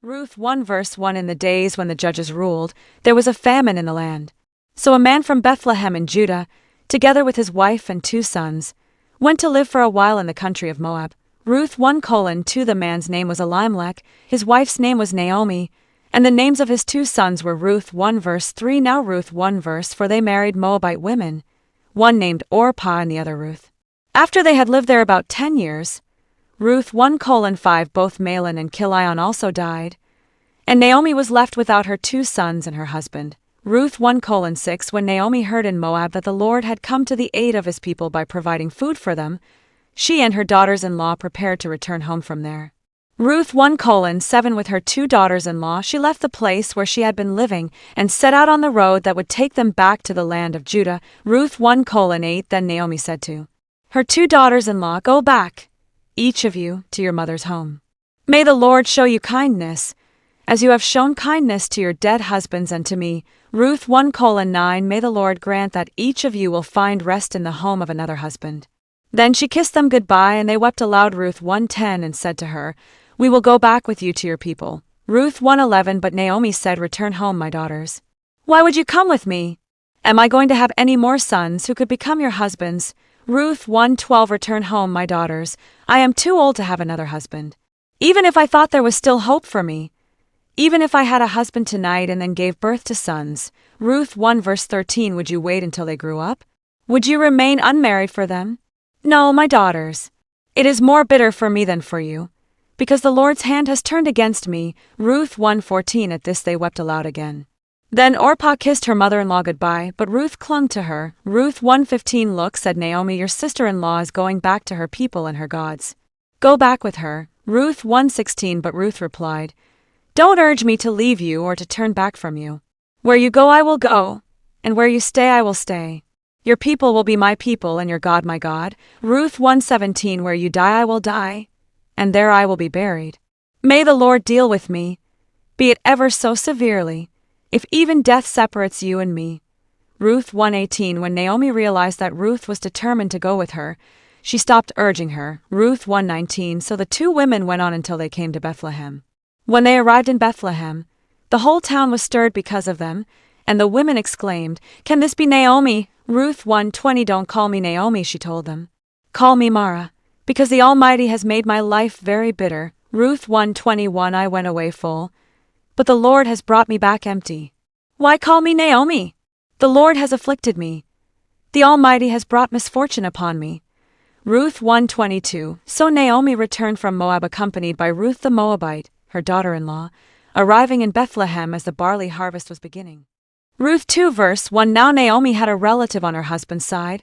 Ruth 1 verse 1. In the days when the judges ruled, there was a famine in the land. So a man from Bethlehem in Judah, together with his wife and 2 sons, went to live for a while in the country of Moab. Ruth 1:2. The man's name was Elimelech, his wife's name was Naomi, and the names of his 2 sons were Ruth 1 verse 3. Now Ruth 1 verse 4. They married Moabite women, one named Orpah and the other Ruth. After they had lived there about 10 years, Ruth 1:5. Both Mahlon and Chilion also died, and Naomi was left without her 2 sons and her husband. Ruth 1:6. When Naomi heard in Moab that the Lord had come to the aid of his people by providing food for them, she and her daughters-in-law prepared to return home from there. Ruth 1:7. With her 2 daughters-in-law, she left the place where she had been living and set out on the road that would take them back to the land of Judah. Ruth 1:8. Then Naomi said to her 2 daughters-in-law, "Go back, each of you, to your mother's home. May the Lord show you kindness, as you have shown kindness to your dead husbands and to me." Ruth 1:9. May the Lord grant that each of you will find rest in the home of another husband. Then she kissed them goodbye, and they wept aloud. Ruth 1:10. And said to her, "We will go back with you to your people." Ruth 1:11. But Naomi said, "Return home, my daughters. Why would you come with me? Am I going to have any more sons who could become your husbands?" Ruth 1:12. Return home, my daughters. I am too old to have another husband. Even if I thought there was still hope for me, even if I had a husband tonight and then gave birth to sons. Ruth 1 verse 13. Would you wait until they grew up? Would you remain unmarried for them? No, my daughters. It is more bitter for me than for you, because the Lord's hand has turned against me. Ruth 1:14. At this they wept aloud again. Then Orpah kissed her mother-in-law goodbye, but Ruth clung to her. Ruth 1:15. Look, said Naomi, your sister-in-law is going back to her people and her gods. Go back with her. Ruth 1:16. But Ruth replied, don't urge me to leave you or to turn back from you. Where you go I will go, and where you stay I will stay. Your people will be my people and your God my God. Ruth 1:17. Where you die I will die, and there I will be buried. May the Lord deal with me, be it ever so severely, if even death separates you and me. Ruth 1:18. When Naomi realized that Ruth was determined to go with her, she stopped urging her. Ruth 1:19. So the 2 women went on until they came to Bethlehem. When they arrived in Bethlehem, the whole town was stirred because of them, and the women exclaimed, Can this be Naomi? Ruth 1:20. Don't call me Naomi, she told them. Call me Mara, because the Almighty has made my life very bitter. Ruth 1:21. I went away full, but the Lord has brought me back empty. Why call me Naomi? The Lord has afflicted me. The Almighty has brought misfortune upon me. Ruth 1:22. So Naomi returned from Moab accompanied by Ruth the Moabite, her daughter-in-law, arriving in Bethlehem as the barley harvest was beginning. Ruth 2 verse 1. Now Naomi had a relative on her husband's side,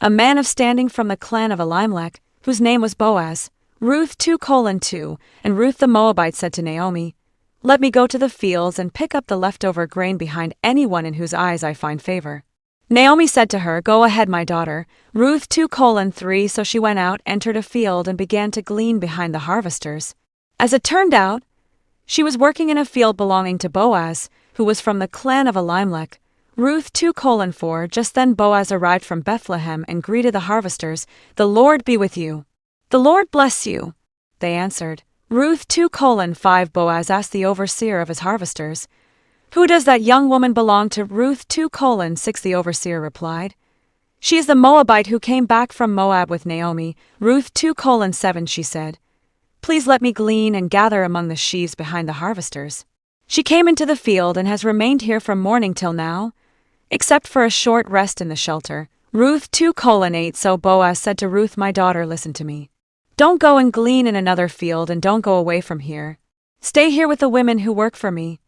a man of standing from the clan of Elimelech, whose name was Boaz. Ruth 2:2. And Ruth the Moabite said to Naomi, Let me go to the fields and pick up the leftover grain behind anyone in whose eyes I find favor. Naomi said to her, Go ahead, my daughter. Ruth 2:3. So she went out, entered a field, and began to glean behind the harvesters. As it turned out, she was working in a field belonging to Boaz, who was from the clan of Elimelech. Ruth 2:4. Just then Boaz arrived from Bethlehem and greeted the harvesters. The Lord be with you. The Lord bless you, they answered. Ruth 2:5. Boaz asked the overseer of his harvesters, Who does that young woman belong to? Ruth 2:6. The overseer replied, She is the Moabite who came back from Moab with Naomi. Ruth 2:7. She said, Please let me glean and gather among the sheaves behind the harvesters. She came into the field and has remained here from morning till now, except for a short rest in the shelter. Ruth 2:8. So Boaz said to Ruth, My daughter, listen to me. Don't go and glean in another field and don't go away from here. Stay here with the women who work for me.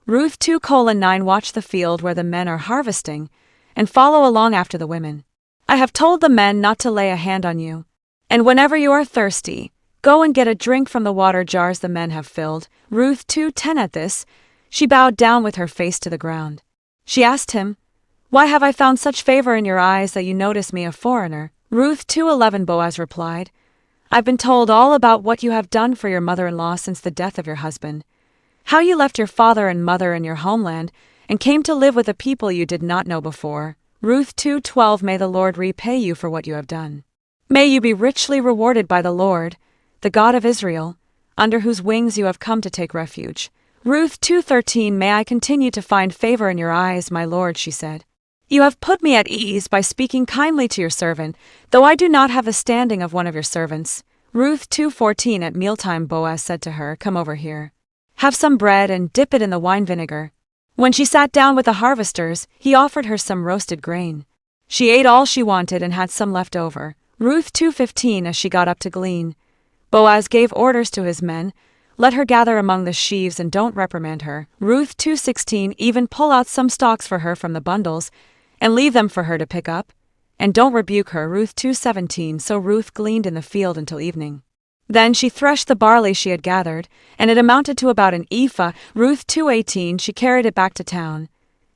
Ruth 2:9. Watch the field where the men are harvesting and follow along after the women. I have told the men not to lay a hand on you. And whenever you are thirsty, go and get a drink from the water jars the men have filled. Ruth 2:10. At this, she bowed down with her face to the ground. She asked him, Why have I found such favor in your eyes that you notice me a foreigner? Ruth 2:11. Boaz replied, I've been told all about what you have done for your mother-in-law since the death of your husband, how you left your father and mother in your homeland and came to live with a people you did not know before. Ruth 2:12. May the Lord repay you for what you have done. May you be richly rewarded by the Lord, the God of Israel. under whose wings you have come to take refuge. Ruth 2:13 May I continue to find favor in your eyes, my lord, she said. You have put me at ease by speaking kindly to your servant, though I do not have the standing of one of your servants. Ruth 2:14 At mealtime Boaz said to her, Come over here. Have some bread and dip it in the wine vinegar. When she sat down with the harvesters, he offered her some roasted grain. She ate all she wanted and had some left over. Ruth 2:15 As she got up to glean, Boaz gave orders to his men, Let her gather among the sheaves and don't reprimand her. Ruth 2:16 Even pull out some stalks for her from the bundles, and leave them for her to pick up, and don't rebuke her. Ruth 2:17 So Ruth gleaned in the field until evening. Then she threshed the barley she had gathered, and it amounted to about an ephah. Ruth 2:18 She carried it back to town,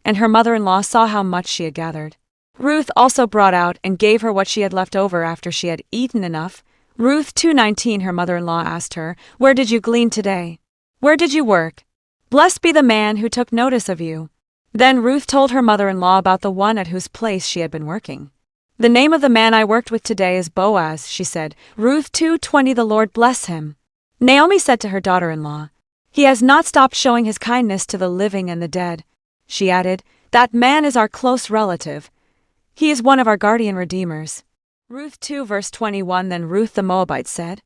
and her mother-in-law saw how much she had gathered. Ruth also brought out and gave her what she had left over after she had eaten enough. Ruth 2:19 Her mother-in-law asked her, Where did you glean today? Where did you work? Blessed be the man who took notice of you. Then Ruth told her mother-in-law about the one at whose place she had been working. The name of the man I worked with today is Boaz, she said. Ruth 2:20 The Lord bless him. Naomi said to her daughter-in-law, He has not stopped showing his kindness to the living and the dead. She added, That man is our close relative. He is one of our guardian redeemers. Ruth 2 verse 21 Then Ruth the Moabite said,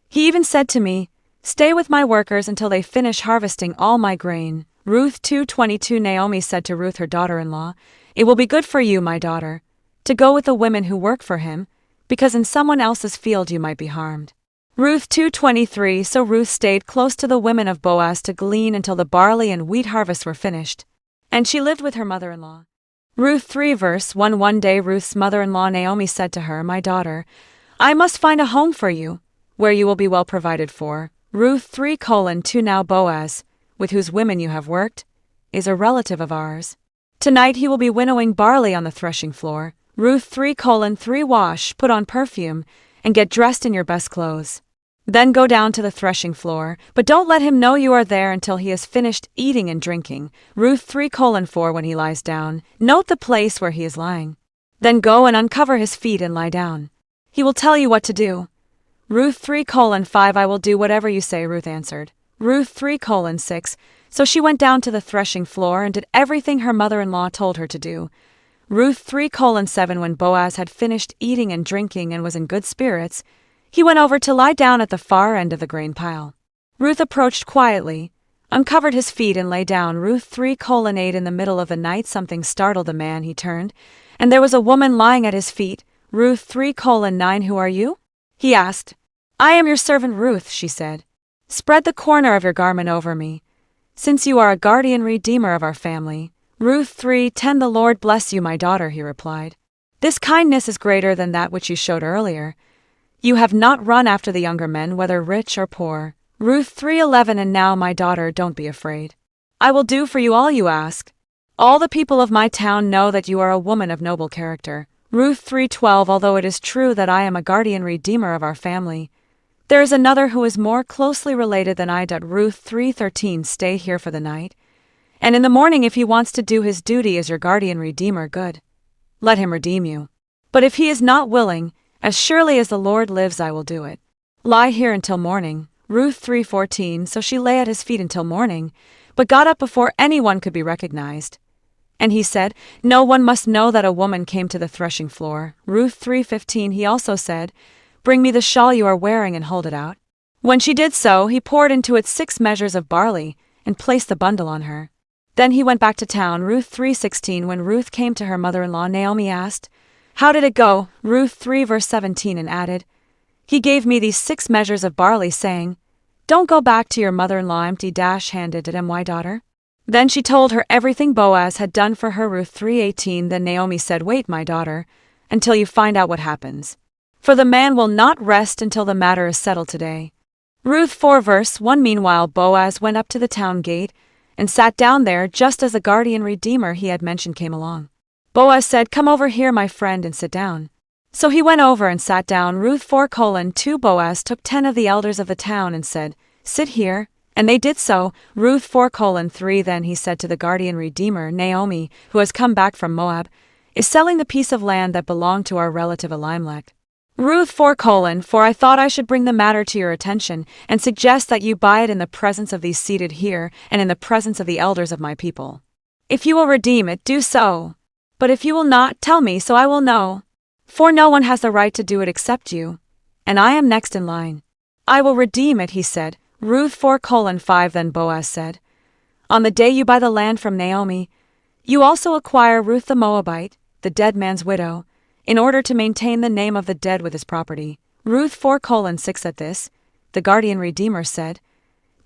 He even said to me, Stay with my workers until they finish harvesting all my grain. Ruth 2:22 Naomi said to Ruth her daughter-in-law, It will be good for you, my daughter, to go with the women who work for him, because in someone else's field you might be harmed. Ruth 2:23 So Ruth stayed close to the women of Boaz to glean until the barley and wheat harvests were finished, and she lived with her mother-in-law. Ruth 3 verse 1 One day Ruth's mother-in-law Naomi said to her, My daughter, I must find a home for you, where you will be well provided for. Ruth 3:2 Now Boaz, with whose women you have worked, is a relative of ours. Tonight he will be winnowing barley on the threshing floor. Ruth 3:3 Wash, put on perfume, and get dressed in your best clothes. Then go down to the threshing floor, but don't let him know you are there until he has finished eating and drinking. Ruth 3:4 When he lies down, note the place where he is lying. Then go and uncover his feet and lie down. He will tell you what to do. Ruth 3:5 I will do whatever you say, Ruth answered. Ruth 3:6 So she went down to the threshing floor and did everything her mother-in-law told her to do. Ruth 3:7 When Boaz had finished eating and drinking and was in good spirits, he went over to lie down at the far end of the grain pile. Ruth approached quietly, uncovered his feet and lay down. Ruth 3:8 In the middle of the night something startled the man. He turned, and there was a woman lying at his feet. Ruth 3:9 Who are you? He asked. I am your servant Ruth, she said. Spread the corner of your garment over me, since you are a guardian redeemer of our family. Ruth 3:10 The Lord bless you, my daughter, he replied. This kindness is greater than that which you showed earlier. You have not run after the younger men, whether rich or poor. Ruth 3:11 And now, my daughter, don't be afraid. I will do for you all you ask. All the people of my town know that you are a woman of noble character. Ruth 3:12 Although it is true that I am a guardian redeemer of our family, there is another who is more closely related than I. Ruth 3:13 Stay here for the night, and in the morning if he wants to do his duty as your guardian redeemer, good. Let him redeem you. But if he is not willing, as surely as the Lord lives, I will do it. Lie here until morning. Ruth 3:14 So she lay at his feet until morning, but got up before anyone could be recognized. And he said, No one must know that a woman came to the threshing floor. Ruth 3:15 He also said, Bring me the shawl you are wearing and hold it out. When she did so, he poured into it 6 measures of barley and placed the bundle on her. Then he went back to town. Ruth 3:16 When Ruth came to her mother-in-law, Naomi asked, How did it go? Ruth 3 verse 17 And added, He gave me these 6 measures of barley, saying, Don't go back to your mother-in-law empty-handed, my daughter. Then she told her everything Boaz had done for her. Ruth 3:18 Then Naomi said, Wait, my daughter, until you find out what happens. For the man will not rest until the matter is settled today. Ruth 4 verse 1 Meanwhile Boaz went up to the town gate and sat down there just as the guardian redeemer he had mentioned came along. Boaz said, Come over here, my friend, and sit down. So he went over and sat down. Ruth 4:2 Boaz took 10 of the elders of the town and said, Sit here, and they did so. Ruth 4:3 Then he said to the guardian redeemer, Naomi, who has come back from Moab, is selling the piece of land that belonged to our relative Elimelech. Ruth 4:4 I thought I should bring the matter to your attention and suggest that you buy it in the presence of these seated here and in the presence of the elders of my people. If you will redeem it, do so. But if you will not, tell me so I will know. For no one has the right to do it except you. And I am next in line. I will redeem it, he said. Ruth 4:5 Then Boaz said, On the day you buy the land from Naomi, you also acquire Ruth the Moabite, the dead man's widow, in order to maintain the name of the dead with his property. Ruth 4:6 At this, the guardian redeemer said,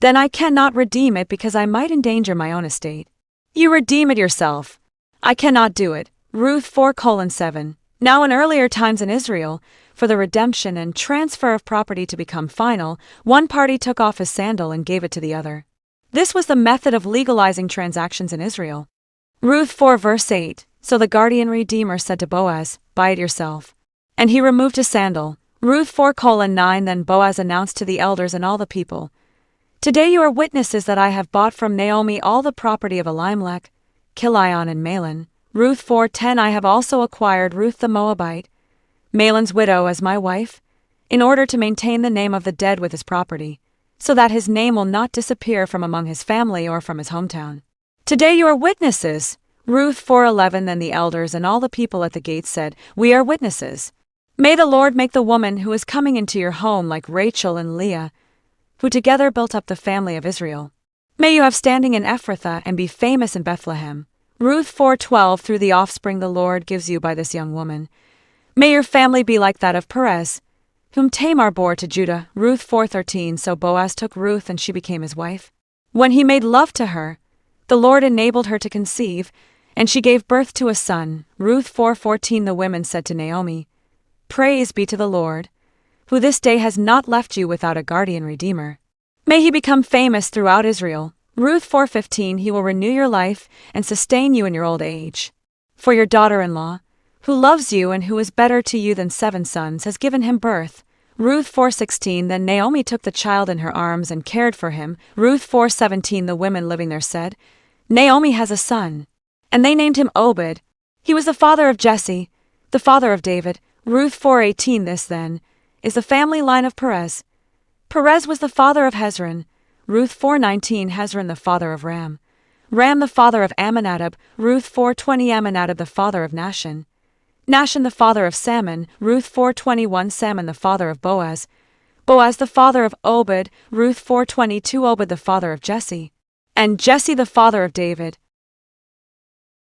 Then I cannot redeem it because I might endanger my own estate. You redeem it yourself. I cannot do it. Ruth 4:7 Now in earlier times in Israel, for the redemption and transfer of property to become final, one party took off his sandal and gave it to the other. This was the method of legalizing transactions in Israel. Ruth 4:8 So the guardian redeemer said to Boaz, Buy it yourself. And he removed his sandal. Ruth 4:9 Then Boaz announced to the elders and all the people, Today you are witnesses that I have bought from Naomi all the property of Elimelech, Chilion and Mahlon. Ruth 4:10 I have also acquired Ruth the Moabite, Mahlon's widow, as my wife, in order to maintain the name of the dead with his property, so that his name will not disappear from among his family or from his hometown. Today you are witnesses. Ruth 4:11 Then the elders and all the people at the gate said, We are witnesses. May the Lord make the woman who is coming into your home like Rachel and Leah, who together built up the family of Israel. May you have standing in Ephrathah and be famous in Bethlehem. Ruth 4:12 Through the offspring the Lord gives you by this young woman. May your family be like that of Perez, whom Tamar bore to Judah. Ruth 4:13 So Boaz took Ruth and she became his wife. When he made love to her, the Lord enabled her to conceive, and she gave birth to a son. Ruth 4:14 The women said to Naomi, Praise be to the Lord, who this day has not left you without a guardian redeemer. May he become famous throughout Israel. Ruth 4:15 He will renew your life and sustain you in your old age. For your daughter-in-law, who loves you and who is better to you than 7 sons, has given him birth. Ruth 4:16 Then Naomi took the child in her arms and cared for him. Ruth 4:17 The women living there said, Naomi has a son. And they named him Obed. He was the father of Jesse, the father of David. Ruth 4:18 This, then, is the family line of Perez. Perez was the father of Hezron. Ruth 4:19 Hezron the father of Ram. Ram the father of Amminadab. Ruth 4:20 Amminadab the father of Nahshon. Nahshon the father of Salmon. Ruth 4:21 Salmon the father of Boaz. Boaz the father of Obed. Ruth 4:22 Obed the father of Jesse. And Jesse the father of David.